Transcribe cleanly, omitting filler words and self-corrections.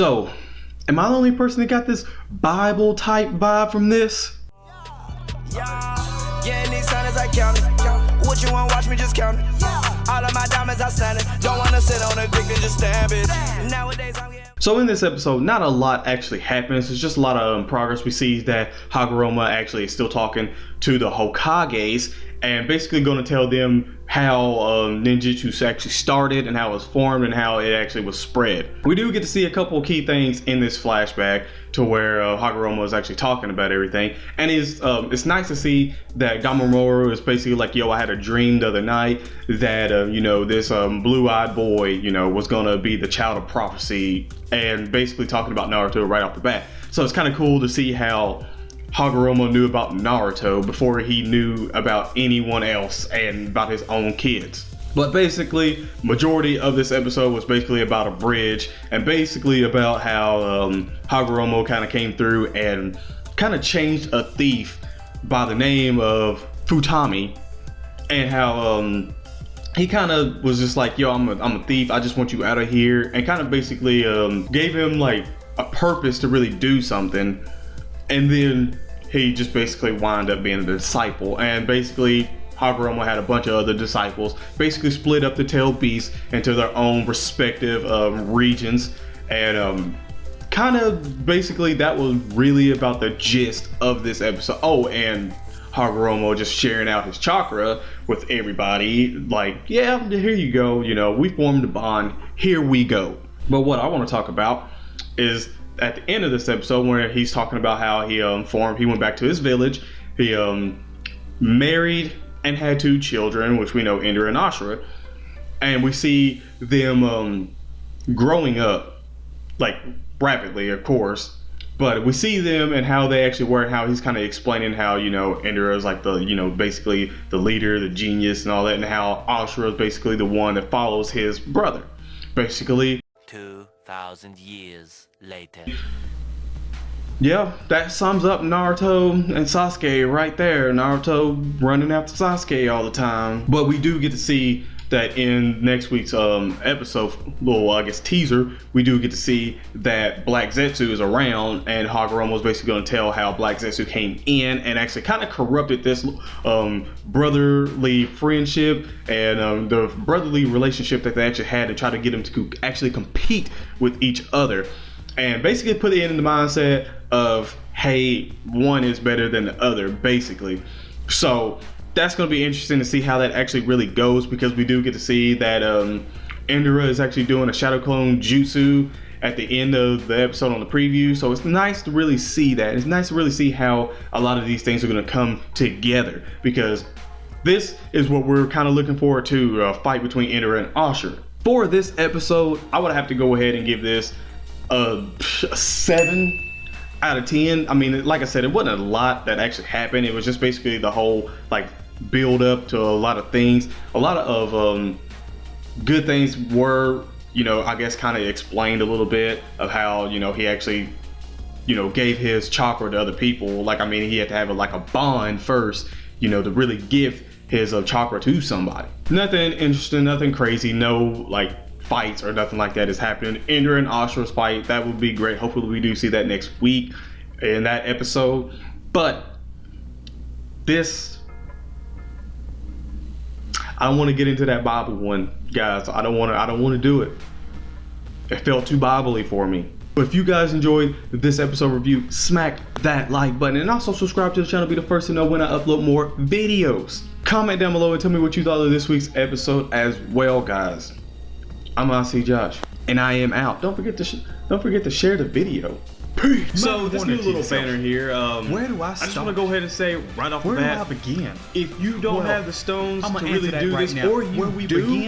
So, am I the only person that got this Bible type vibe from this? Yeah, these signs I count it. What you want, watch me just count it. All of my diamonds outstanding. Don't wanna sit on a dick and just stab it. Nowadays I'm getting... So in this episode, not a lot actually happens. It's just a lot of progress. We see that Hagoromo actually is still talking to the Hokages and basically going to tell them how ninjutsu actually started and how it was formed and how it actually was spread. We do get to see a couple of key things in this flashback to where Hagoromo is actually talking about everything, and it's nice to see that Gamomoru is basically like, yo, I had a dream the other night that this blue-eyed boy was gonna be the child of prophecy, and basically talking about Naruto right off the bat. So it's kind of cool to see how Hagoromo knew about Naruto before he knew about anyone else and about his own kids. But basically, majority of this episode was basically about a bridge and basically about how Hagoromo kind of came through and kind of changed a thief by the name of Futami, and how he kind of was just like, yo, I'm a thief, I just want you out of here, and kind of basically gave him like a purpose to really do something. And then he just basically wound up being a disciple, and basically Hagoromo had a bunch of other disciples, basically split up the tailed beasts into their own respective regions, and kind of basically that was really about the gist of this episode. Oh, and Hagoromo just sharing out his chakra with everybody, like, yeah, here you go, we formed a bond, here we go. But what I want to talk about is at the end of this episode where he's talking about how he went back to his village, he married and had 2 children, which we know, Indra and Ashura, and we see them growing up like rapidly, of course, but we see them and how they actually were, and how he's kind of explaining how Indra is like the basically the leader, the genius and all that, and how Ashura is basically the one that follows his brother, basically. 2,000 years later. Yeah, that sums up Naruto and Sasuke right there. Naruto running after Sasuke all the time. But we do get to see that in next week's episode, little, I guess, teaser, we do get to see that Black Zetsu is around, and Hagoromo is basically going to tell how Black Zetsu came in and actually kind of corrupted this brotherly friendship and the brotherly relationship that they actually had, to try to get them to actually compete with each other. And basically put it in the mindset of, hey, one is better than the other, basically. So that's going to be interesting to see how that actually really goes, because we do get to see that Indra is actually doing a shadow clone jutsu at the end of the episode on the preview. So it's nice to really see that. It's nice to really see how a lot of these things are going to come together, because this is what we're kind of looking forward to, a fight between Indra and Ashura. For this episode, I would have to go ahead and give this a 7 out of 10. I mean, like I said, it wasn't a lot that actually happened. It was just basically the whole like build up to a lot of things. A lot of good things were, I guess, kind of explained a little bit of how, he actually, gave his chakra to other people. Like, I mean, he had to have a bond first, to really give his chakra to somebody. Nothing interesting, nothing crazy, no like fights or nothing like that is happening. Indra and Ashura's fight, that would be great. Hopefully we do see that next week in that episode. But this, I don't want to get into that Bible one, guys. I don't want to do it. It felt too Bible-y for me. But if you guys enjoyed this episode review, smack that like button, and also subscribe to the channel to be the first to know when I upload more videos. Comment down below and tell me what you thought of this week's episode as well, guys. I'm icjosh, and I am out. Don't forget to share the video. Peace. So this new little banner here. Where do I start? I just want to go ahead and say right off the bat. Where do I begin? If you don't have the stones to really do this, or you do,